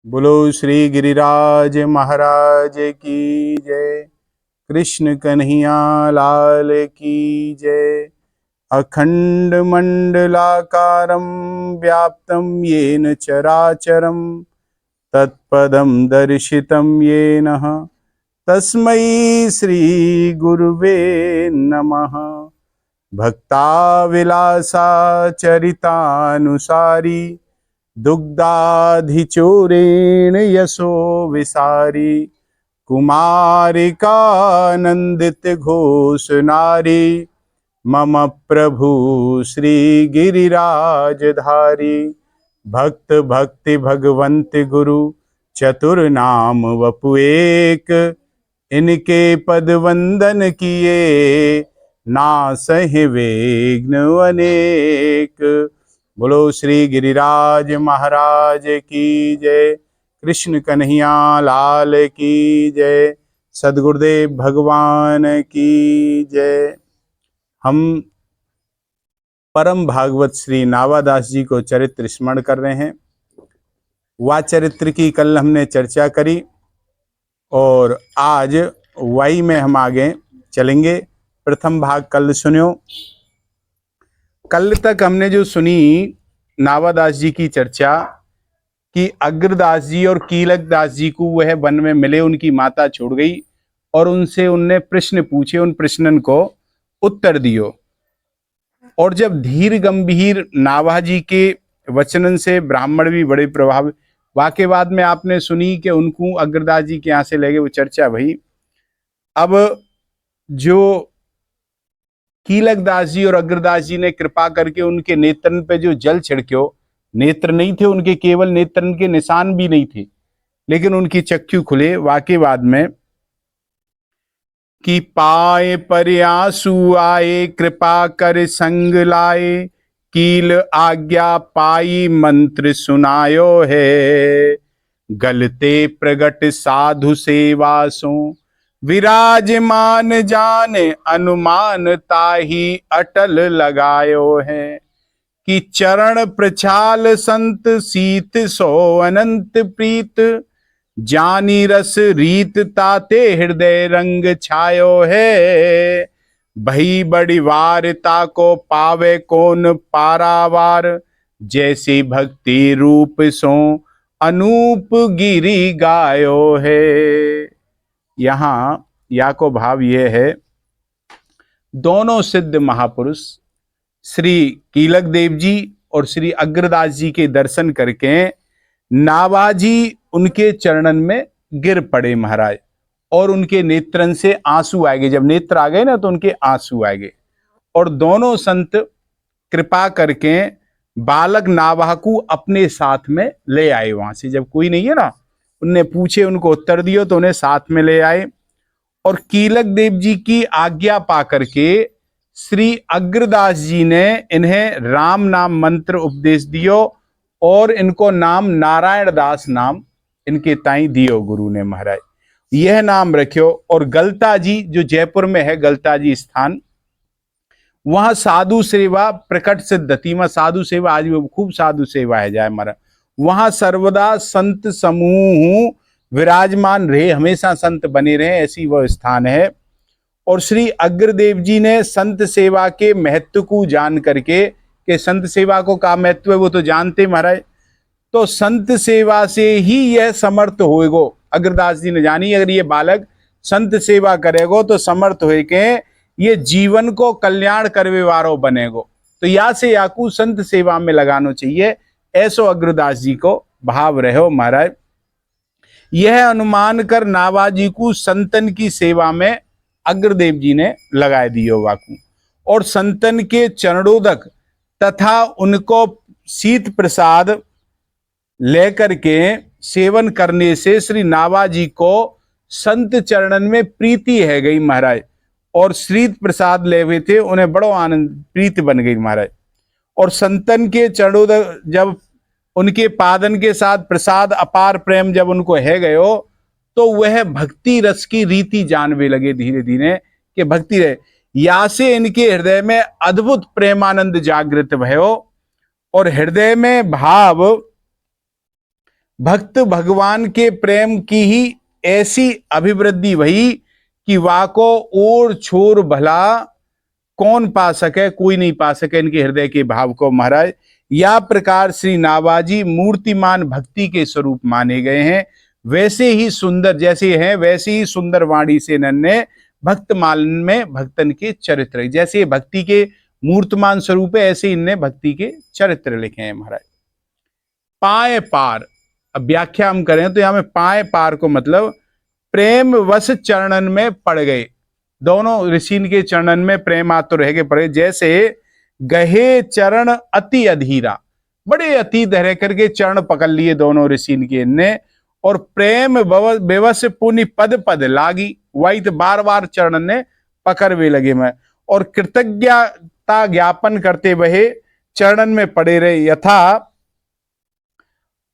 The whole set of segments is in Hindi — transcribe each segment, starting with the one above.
बोलो श्री गिरिराज महाराज की जय। कृष्ण कन्हैया लाल की जय। अखंड मंडलाकारं व्याप्तं येन चराचरं तत्पदं दर्शितं येन तस्मै श्री गुरुवे नमः। भक्ताविलासा चरितानुसारी दुग्धाधिचूरेण यशो विसारी कुमारिकानंदित घोष नारी मम प्रभु श्री गिरिराजधारी। भक्त भक्ति भगवंत गुरु चतुर नाम वपु एक इनके पद वंदन किए नासहि विघ्न अनेक। बोलो श्री गिरिराज महाराज की जय। कृष्ण कन्हैया लाल की जय। सद्गुरुदेव भगवान की जय। हम परम भागवत श्री नावादास जी को चरित्र स्मरण कर रहे हैं। वा चरित्र की कल हमने चर्चा करी और आज वाई में हम आगे चलेंगे। प्रथम भाग कल सुनियो। कल तक हमने जो सुनी नावादास जी की चर्चा कि अग्रदास जी और कीलक दास जी को वह वन में मिले, उनकी माता छोड़ गई और उनसे उनने प्रश्न पूछे, उन प्रश्नन को उत्तर दियो। और जब धीर गंभीर नावा जी के वचनन से ब्राह्मण भी बड़े प्रभावित, वाके बाद में आपने सुनी कि उनको अग्रदास जी के यहाँ से ले गए, वो चर्चा भई। अब जो कीलक दास जी और अग्रदास जी ने कृपा करके उनके नेत्रन पे जो जल छिड़क्यो, नेत्र नहीं थे उनके, केवल नेत्रन के निशान भी नहीं थे, लेकिन उनकी चक्षु खुले। वाके बाद में कि पाए परयासु आए कृपा कर संग लाए कील आज्ञा पाई मंत्र सुनायो है गलते प्रगट साधु सेवासो विराजमान जान अनुमान ताही अटल लगायो है कि चरण प्रछाल संत सीत सो अनंत प्रीत जानी रस रीत ताते हृदय रंग छायो है भई बड़ी वारता को पावे कौन पारावार जैसी भक्ति रूप सो अनूप गिरी गायो है। यहाँ या को भाव ये है, दोनों सिद्ध महापुरुष श्री कीलक देव जी और श्री अग्रदास जी के दर्शन करके नावाजी उनके चरणन में गिर पड़े महाराज, और उनके नेत्रन से आंसू आ गए। जब नेत्र आ गए ना तो उनके आंसू आ गए, और दोनों संत कृपा करके बालक नावा को अपने साथ में ले आए। वहां से जब कोई नहीं है ना, उनने पूछे, उनको उत्तर दियो तो उन्हें साथ में ले आए। और कीलक देव जी की आज्ञा पा करके श्री अग्रदास जी ने इन्हें राम नाम मंत्र उपदेश दियो और इनको नाम नारायण दास नाम इनके ताई दियो गुरु ने महाराज, यह नाम रखियो। और गलता जी जो जयपुर में है, गलता जी स्थान, वहां साधु सेवा प्रकट सिद्धति में साधु सेवा, आज भी खूब साधु सेवा है जाए महाराज। वहां सर्वदा संत समूह विराजमान रहे, हमेशा संत बने रहे, ऐसी वह स्थान है। और श्री अग्रदेव जी ने संत सेवा के महत्व को जान करके, कि संत सेवा को का महत्व है वो तो जानते महाराज, तो संत सेवा से ही यह समर्थ होएगो। अग्रदास जी ने जानी, अगर ये बालक संत सेवा करेगो तो समर्थ होए के ये जीवन को कल्याण करवे वारो बनेगो। तो या से याकू संत सेवा में लगाना चाहिए, ऐसो अग्रदास जी को भाव रहो महाराज। यह अनुमान कर नावाजी को संतन की सेवा में अग्रदेव जी ने लगा दियो वाकू, और संतन के चरणोदक तथा उनको शीत प्रसाद लेकर के सेवन करने से श्री नावाजी को संत चरणन में प्रीति है गई महाराज, और शीत प्रसाद ले हुए थे, उन्हें बड़ो आनंद प्रीति बन गई महाराज। और संतन के चरणोदक जब उनके पादन के साथ प्रसाद अपार प्रेम जब उनको है गयो, तो वह भक्ति रस की रीति जानवे लगे धीरे धीरे कि भक्ति रहे। या से इनके हृदय में अद्भुत प्रेमानंद जागृत भयो, और हृदय में भाव भक्त भगवान के प्रेम की ही ऐसी अभिवृद्धि भई कि वाको और छोर भला कौन पा सके, कोई नहीं पा सके इनके हृदय के भाव को महाराज। या प्रकार श्री नाभाजी मूर्तिमान भक्ति के स्वरूप माने गए हैं, वैसे ही सुंदर जैसे हैं वैसे ही सुंदर वाणी से नन्हे भक्तमाल में भक्तन के चरित्र, जैसे भक्ति के मूर्तमान स्वरूप है ऐसे इनने भक्ति के चरित्र लिखे हैं महाराज। पाए पार, अब व्याख्या हम करें तो यहां में पाए पार को मतलब प्रेम वश चरणन में पड़ गए, दोनों ऋषि के चरणन में प्रेम आतुर रह के पड़े। जैसे गहे चरण अति अधीरा, बड़े अति रह करके चरण पकड़ लिए दोनों ऋषि के इनने, और प्रेम बेवश पुनि पद पद लागी, वही तो बार बार चरण ने पकड़ वे लगे मैं, और कृतज्ञता ज्ञापन करते वहे चरणन में पड़े रहे। यथा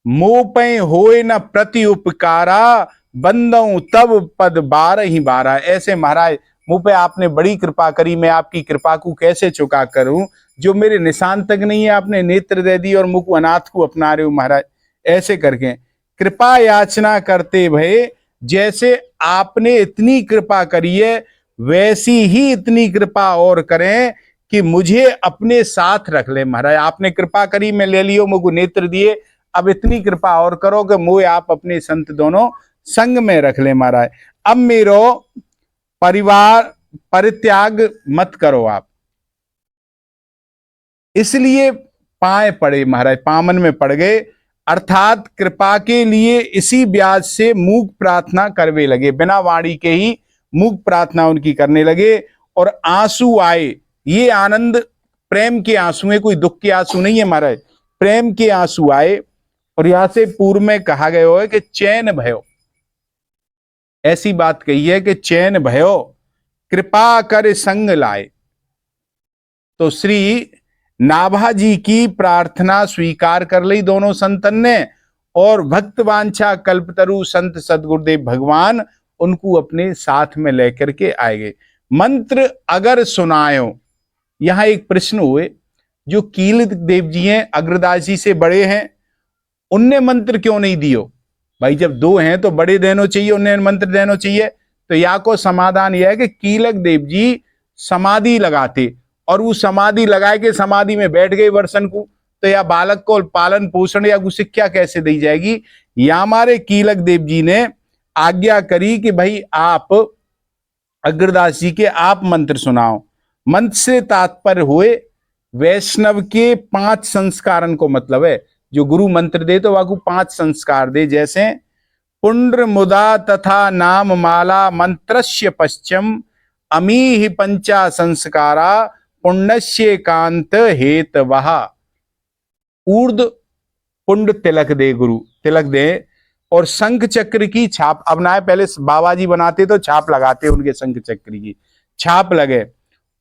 मोपै होए न प्रति उपकारा बंदऊ तब पद 12 ही 12। ऐसे महाराज मुझ पे आपने बड़ी कृपा करी, मैं आपकी कृपा को कैसे चुका करूं, जो मेरे निशान तक नहीं है आपने नेत्र दे दी और मुख अनाथ को अपना रहे हो महाराज। ऐसे करके कृपा याचना करते भये, जैसे आपने इतनी कृपा करी है वैसी ही इतनी कृपा और करें कि मुझे अपने साथ रख ले महाराज। आपने कृपा करी, मैं ले लियो, मुझको नेत्र दिए, अब इतनी कृपा और करो कि मुझे आप अपने संत दोनों संग में रख ले महाराज। अब मेरो परिवार परित्याग मत करो आप। इसलिए पाए पड़े महाराज, पामन में पड़ गए, अर्थात कृपा के लिए इसी ब्याज से मूक प्रार्थना करवे लगे, बिना वाणी के ही मूक प्रार्थना उनकी करने लगे। और आंसू आए, ये आनंद प्रेम के आंसू है, कोई दुख के आंसू नहीं है महाराज, प्रेम के आंसू आए। और यहां से पूर्व में कहा गया है कि चैन भयो, ऐसी बात कही है कि चैन भयो कृपा कर संग लाए। तो श्री नाभाजी की प्रार्थना स्वीकार कर ली दोनों संतन ने, और भक्त वांछा कल्पतरु संत सदगुरुदेव भगवान उनको अपने साथ में लेकर के आए गए। मंत्र अगर सुनायो, यहां एक प्रश्न हुए, जो कीलक देव जी हैं अग्रदास जी से बड़े हैं, उनने मंत्र क्यों नहीं दियो भाई, जब दो हैं तो बड़े देनो चाहिए, उन्हें मंत्र देनो चाहिए। तो या को समाधान यह है कि कीलक देव जी समाधि लगाते, और वो समाधि लगाए के समाधि में बैठ गए वर्षन को, तो या बालक को पालन पोषण या शिक्षा कैसे दी जाएगी। या हमारे कीलक देव जी ने आज्ञा करी कि भाई आप अग्रदास जी के आप मंत्र सुनाओ। मंत्र से तात्पर्य हुए वैष्णव के 5 संस्कारन को मतलब है, जो गुरु मंत्र दे तो वाकू 5 संस्कार दे, जैसे पुंड्र मुदा तथा नाम माला मंत्रस्य पश्चिम अमीहि पंचा संस्कारा पुण्यस्य कांत हेतवः। ऊर्ध पुंड तिलक दे, गुरु तिलक दे, और शंख चक्र की छाप, अब ना पहले बाबा जी बनाते तो छाप लगाते, उनके शंख चक्र की छाप लगे,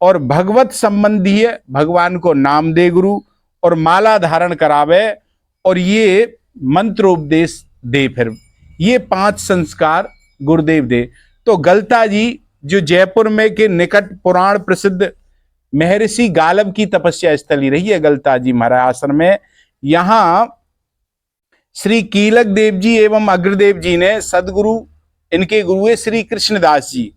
और भगवत संबंधी है भगवान को नाम दे गुरु, और माला धारण करावे, और ये मंत्रोपदेश दे। फिर ये 5 संस्कार गुरुदेव दे। तो गलता जी जो जयपुर में के निकट पुराण प्रसिद्ध महर्षि गालब की तपस्या स्थली रही है गलता जी महाराज आश्रम में, यहां श्री कीलक देव जी एवं अग्रदेव जी ने सदगुरु, इनके गुरु है श्री कृष्णदास जी,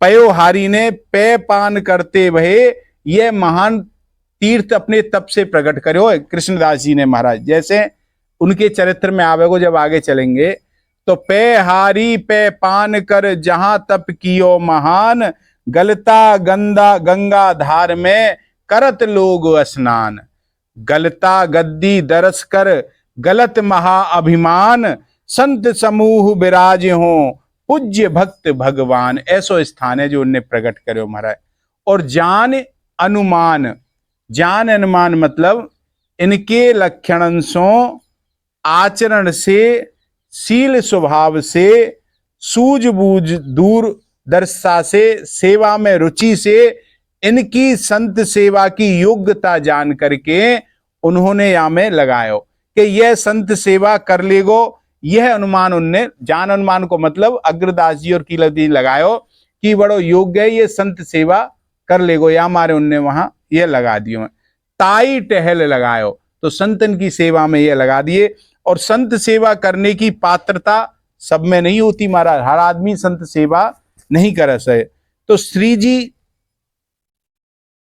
पयोहारी ने पे पान करते भये ये महान तीर्थ अपने तप से प्रकट करो कृष्णदास जी ने महाराज। जैसे उनके चरित्र में आवेगो जब आगे चलेंगे, तो पे हारी पे पान कर जहां तप कियो महान, गलता गंगा गंगा धार में करत लोग स्नान, गलता गद्दी दरस कर गलत महा अभिमान, संत समूह विराज हो पूज्य भक्त भगवान। ऐसो स्थान है जो उनने प्रकट करो महाराज। और जान अनुमान, जान अनुमान मतलब इनके लक्षणों आचरण से, शील स्वभाव से, सूझबूझ दूर दर्शा से, सेवा में रुचि से, इनकी संत सेवा की योग्यता जान करके उन्होंने यहाँ में लगायो कि यह संत सेवा कर लेगो। यह अनुमान उनने, जान अनुमान को मतलब अग्रदास जी और कीलक जी लगायो कि बड़ो योग्य है, ये संत सेवा कर लेगो, या हमारे उनने वहां ये लगा दियो। ताई टहल लगायो, तो संतन की सेवा में ये लगा दिए। और संत सेवा करने की पात्रता सब में नहीं होती महाराज, हर आदमी संत सेवा नहीं कर सके। तो श्री जी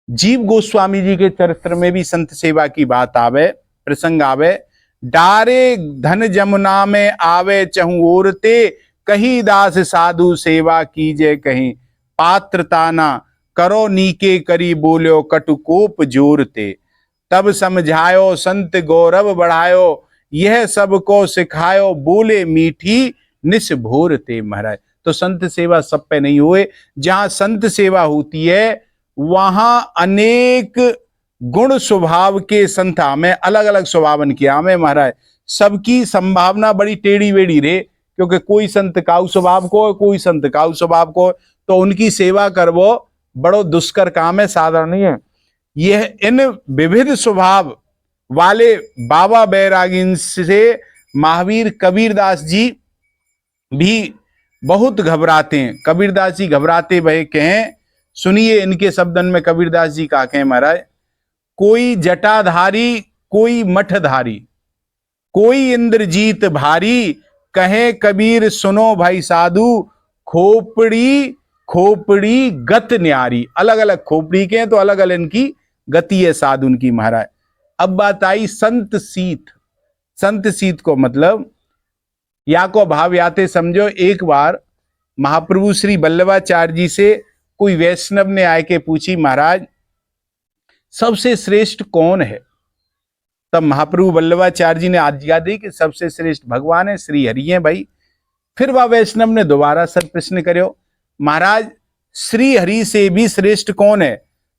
जीव गोस्वामी जी के चरित्र में भी संत सेवा की बात आवे, प्रसंग आवे। डारे धन जमुना में आवे चहु ओरते, कही दास साधु सेवा कीजे कहीं, पात्रता ना करो नीके करी बोलो कटुकोप जोरते, तब समझायो संत गौरव बढ़ायो, यह सबको सिखायो बोले मीठी निस भोरते। महाराज तो संत सेवा सब पे नहीं हुए, जहां संत सेवा होती है वहां अनेक गुण स्वभाव के संत हमें अलग अलग स्वभावन किया हमें महाराज, सबकी संभावना बड़ी टेढ़ी बेड़ी रे, क्योंकि कोई संत काऊ स्वभाव को, कोई संत काऊ स्वभाव को, तो उनकी सेवा करवो बड़ो दुष्कर काम है, साधारण नहीं है। यह इन विविध स्वभाव वाले बाबा बैरागी से महावीर कबीरदास जी भी बहुत घबराते हैं। कबीरदास जी घबराते भय कहें, सुनिए इनके शब्दन में कबीरदास जी का कहें महाराज, कोई जटाधारी कोई मठधारी, कोई इंद्रजीत भारी, कहे कबीर सुनो भाई साधु, खोपड़ी खोपड़ी गत न्यारी। अलग अलग खोपड़ी के हैं तो अलग अलग इनकी गति है साधु उनकी महाराज। अब बात आई संत सीत। संत सीत को मतलब या को भाव याते समझो, एक बार महाप्रभु श्री वल्लभाचार्य जी से कोई वैष्णव ने आके पूछी, महाराज सबसे श्रेष्ठ कौन है? तब महाप्रभु वल्लभाचार्य जी ने आज्ञा दी कि सबसे श्रेष्ठ भगवान है, श्री हरि है भाई। फिर वह वैष्णव ने दोबारा सर प्रश्न करो, महाराज श्री हरि से भी श्रेष्ठ कौन है?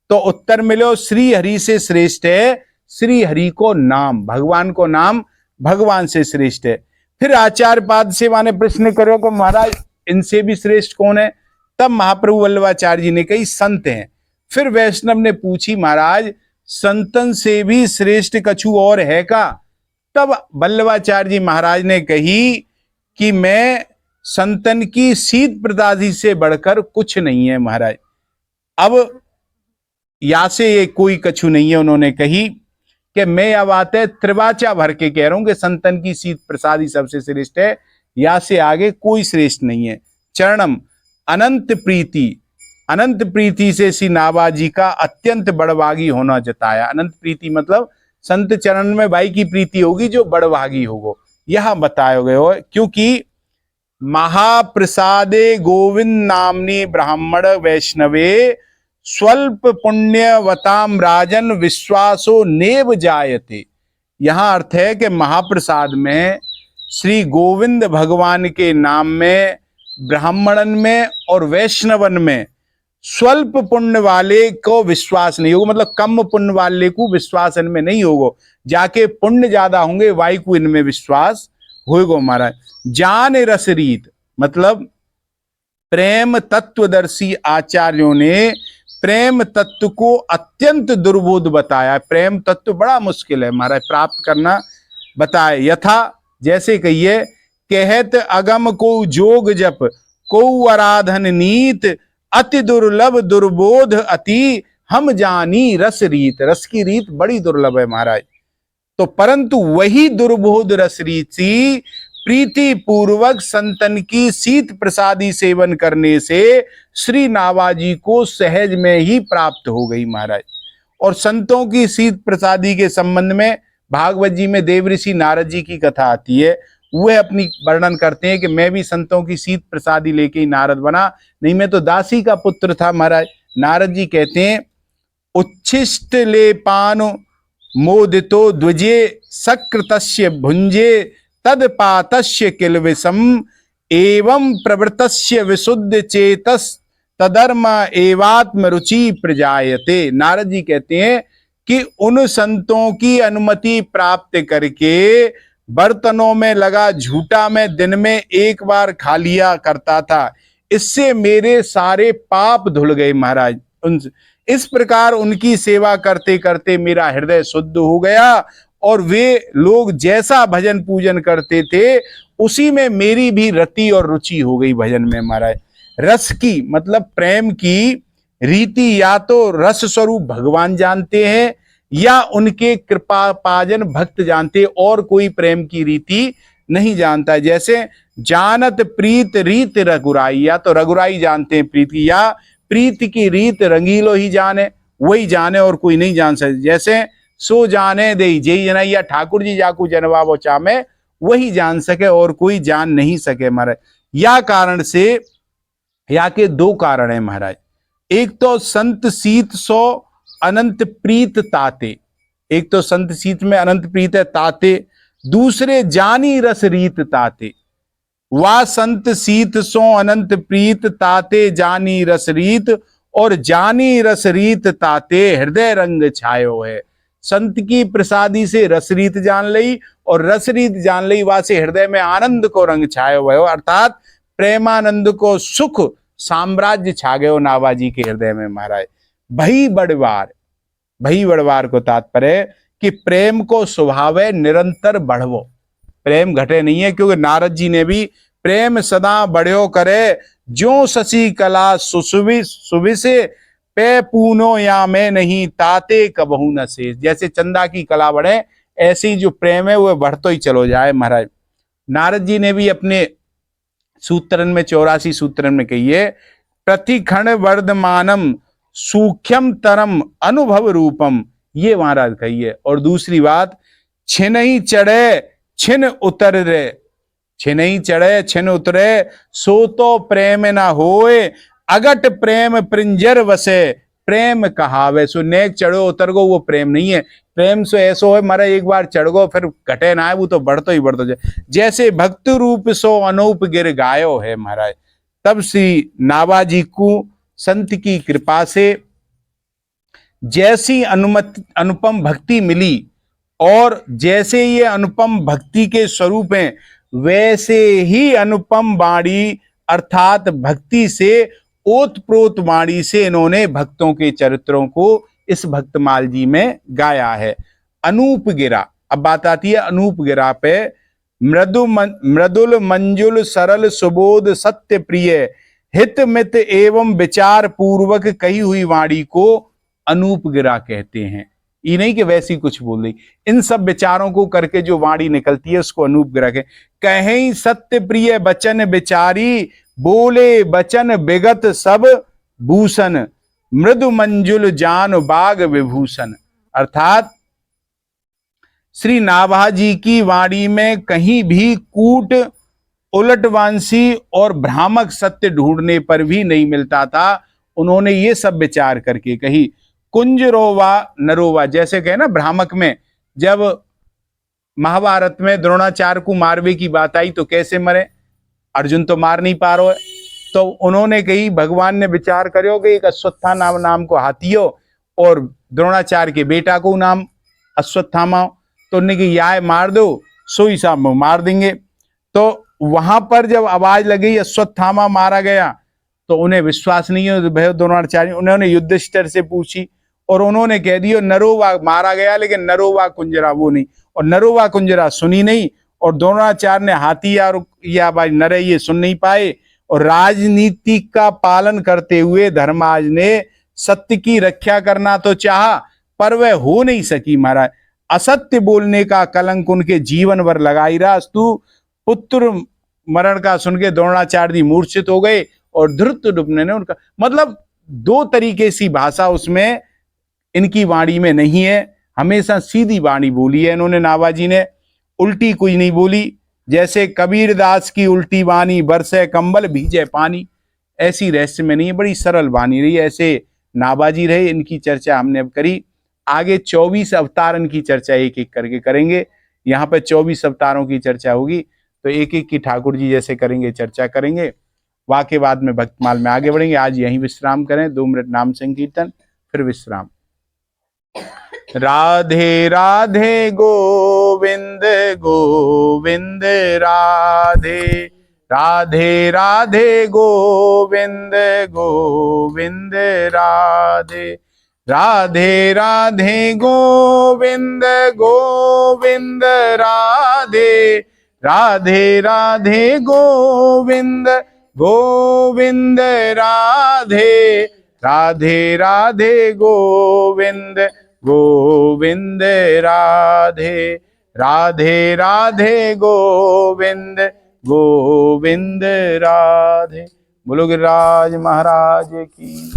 तो उत्तर मिलो, श्री हरि से श्रेष्ठ है श्री हरि को नाम, भगवान को नाम भगवान से श्रेष्ठ है। फिर आचार्य पाद से माने प्रश्न करो कि महाराज इनसे भी श्रेष्ठ कौन है? तब महाप्रभु वल्लभाचार्य जी ने कही संत हैं। फिर वैष्णव ने पूछी, महाराज संतन से भी श्रेष्ठ कछु और है का? तब वल्लभाचार्य जी महाराज ने कही कि मैं संतन की शीत प्रदादी से बढ़कर कुछ नहीं है महाराज। अब या से ये कोई कछु नहीं है, उन्होंने कही कि मैं यह बात है त्रिवाचा भर के कह रहा हूं कि संतन की शीत प्रसादी सबसे श्रेष्ठ है, या से आगे कोई श्रेष्ठ नहीं है। चरणम अनंत प्रीति, अनंत प्रीति से श्री नाभाजी का अत्यंत बड़भागी होना जताया। अनंत प्रीति मतलब संत चरण में भाई की प्रीति होगी जो बड़भागी होगो, यह बताया गया हो। क्योंकि महाप्रसादे गोविंद नामनी ब्राह्मण वैष्णवे, स्वल्प पुण्यवताम राजन विश्वासो नेव जायते। यहां अर्थ है कि महाप्रसाद में श्री गोविंद भगवान के नाम में ब्राह्मणन में और वैष्णवन में स्वल्प पुण्य वाले को विश्वास नहीं होगा, मतलब कम पुण्य वाले को विश्वास इनमें नहीं होगा, जाके पुण्य ज्यादा होंगे वाई को इनमें विश्वास होगा महाराज। जान रस रीत मतलब प्रेम तत्वदर्शी आचार्यों ने प्रेम तत्व को अत्यंत दुर्बोध बताया। प्रेम तत्व बड़ा मुश्किल है महाराज प्राप्त करना, बताए। यथा जैसे कहिए, कहत अगम को जोग जप, को आराधन नीत, अति दुर्लभ दुर्बोध अति, हम जानी रस रीत। रस की रीत बड़ी दुर्लभ है महाराज। तो परंतु वही दुर्बोध रस रीति प्रीति पूर्वक संतन की शीत प्रसादी सेवन करने से श्री नाभाजी को सहज में ही प्राप्त हो गई महाराज। और संतों की शीत प्रसादी के संबंध में भागवत जी में देवऋषि नारद जी की कथा आती है। वह अपनी वर्णन करते हैं कि मैं भी संतों की शीत प्रसादी लेके ही नारद बना, नहीं मैं तो दासी का पुत्र था महाराज। नारद जी कहते हैं, उच्छिष्ट ले पानो मोदितो द्विजे सकृतस्य भुंजे, तद पातस्य किल विषम, एवं प्रवृतस्य विशुद्ध चेतस, तदर्म एवात्म रुचि प्रजायते। नारद जी कहते हैं कि उन संतों की अनुमति प्राप्त करके बर्तनों में लगा झूठा मैं दिन में एक बार खा लिया करता था, इससे मेरे सारे पाप धुल गए महाराज। इस प्रकार उनकी सेवा करते करते मेरा हृदय शुद्ध हो गया, और वे लोग जैसा भजन पूजन करते थे उसी में मेरी भी रति और रुचि हो गई भजन में महाराज। रस की मतलब प्रेम की रीति या तो रस स्वरूप भगवान जानते हैं, या उनके कृपा पाजन भक्त जानते, और कोई प्रेम की रीति नहीं जानता। जैसे जानत प्रीत रीत रघुराई, या तो रघुराई जानते हैं प्रीत की, या प्रीत की रीत रंगीलो ही जाने, वही जाने और कोई नहीं जान सकते। जैसे सो जाने दे जय जनैया, ठाकुर जी जाकू जनवा वो चामे, वही जान सके और कोई जान नहीं सके महाराज। या कारण से, या के दो कारण है महाराज। एक तो संत सीत सो अनंत प्रीत ताते, एक तो संत सीत में अनंत प्रीत है ताते, दूसरे जानी रस रीत ताते। वा संत सीत सो अनंत प्रीत ताते जानी रस रीत, और जानी रस रीत ताते हृदय रंग छायो है। संत की प्रसादी से रस रीत जान लई, और रस रीत जान लई वासे हृदय में आनंद को रंग छायो है, अर्थात प्रेमानंद को सुख साम्राज्य छा गयो नाभाजी के हृदय में महाराज। भई बड़वार को तात्पर्य कि प्रेम को स्वभाव है निरंतर बढ़वो, प्रेम घटे नहीं है, क्योंकि नारद जी ने भी प्रेम सदा बढ़्यो करे, जो शशि कला सुबि से पे पूनो या में नहीं ताते कबहू न से। जैसे चंदा की कला बढ़े, ऐसे ही जो प्रेम है वह बढ़तो ही चलो जाए महाराज। नारद जी ने भी अपने सूत्रन में 84 सूत्रन में कहिए, प्रतिक्षण वर्धमानम सूक्ष्म तरम अनुभव रूपम, ये महाराज कहिए। और दूसरी बात, छिनहि चढ़े छिन उतर रे, छिनहि चढ़े छिन उतरे, सो तो प्रेम ना होए, अगट प्रेम प्रिंजर वसे, प्रेम कहावे। सो नेक चढ़ो उतर गो वो प्रेम नहीं है, प्रेम सो ऐसो है मारा एक बार चढ़ गो फिर घटे ना है, वो तो बढ़तो ही बढ़तो जाए। जैसे भक्त रूप सो अनूप गिर गायो है महाराज। तब श्री नाभाजी को संत की कृपा से जैसी अनुपम भक्ति मिली, और जैसे ये अनुपम भक्ति के स्वरूप हैं, वैसे ही अनुपम वाणी अर्थात भक्ति से ओतप्रोत वाणी से इन्होंने भक्तों के चरित्रों को इस भक्तमाल जी में गाया है। अनूप गिरा, अब बात आती है अनूप गिरा पे। मृदुल मंजुल सरल सुबोध सत्य प्रिय, हित मित एवं विचार पूर्वक कही हुई वाणी को अनूप गिरा कहते हैं। ये नहीं कि वैसी कुछ बोल रही, इन सब विचारों को करके जो वाणी निकलती है उसको अनूप गिरा के। कहीं सत्य प्रिय बचन विचारी, बोले बचन विगत सब भूषण, मृदु मंजुल जान बाग विभूषण। अर्थात श्री नाभाजी की वाणी में कहीं भी कूट उलटवांसी और भ्रामक सत्य ढूंढने पर भी नहीं मिलता था। उन्होंने ये सब विचार करके कही। कुंजरोवा नरोवा, जैसे कहे ना भ्रामक में, जब महाभारत में द्रोणाचार्य को मारवे की बात आई तो कैसे मरे, अर्जुन तो मार नहीं पा रहे है, तो उन्होंने कही, भगवान ने विचार करो कि एक अश्वत्थामा नाम को हाथी हो और द्रोणाचार्य के बेटा को नाम अश्वत्थामा, तो उन्होंने कही या मार दो, सोई साहब मार देंगे। तो वहां पर जब आवाज लगी अश्वत्थामा मारा गया तो उन्हें विश्वास नहीं हो भय द्रोणाचार्य, उन्होंने युधिष्ठिर से पूछी और उन्होंने कह दिया नरोवा मारा गया, लेकिन नरोवा कुंजरा वो नहीं, और नरोवा कुंजरा सुनी नहीं, और द्रोणाचार्य ने हाथी या भाई नरे ये सुन नहीं पाए। और राजनीति का पालन करते हुए धर्मराज ने सत्य की रक्षा करना तो चाहा, पर वह हो नहीं सकी महाराज। असत्य बोलने का कलंक उनके जीवन भर लगाई रहा। अस्तु पुत्र मरण का सुन के द्रोणाचार्य जी मूर्छित हो गए और धृतराष्ट्र ने उनका, मतलब दो तरीके सी भाषा उसमें इनकी वाणी में नहीं है। हमेशा सीधी वाणी बोली है इन्होंने, नाभाजी ने उल्टी कोई नहीं बोली। जैसे कबीर दास की उल्टी वाणी बरसे कंबल भीजे पानी, ऐसी रहस्य में नहीं है, बड़ी सरल वाणी रही। ऐसे नाभाजी रहे, इनकी चर्चा हमने अब करी। आगे 24 अवतार इनकी चर्चा एक एक करके करेंगे। यहाँ पे 24 अवतारों की चर्चा होगी, तो एक एक की ठाकुर जी जैसे करेंगे चर्चा करेंगे। वाके बाद में भक्तमाल में आगे बढ़ेंगे। आज यहीं विश्राम करें, 2 मिनट नाम संकीर्तन फिर विश्राम। राधे राधे गोविंद गोविंद राधे, राधे राधे गोविंद गोविंद राधे, राधे राधे गोविंद गोविंद राधे, राधे राधे गोविंद गोविंद राधे, राधे राधे गोविंद गोविंद राधे राधे राधे गोविंद गोविंद राधे। बोलो गिरिराज महाराज की।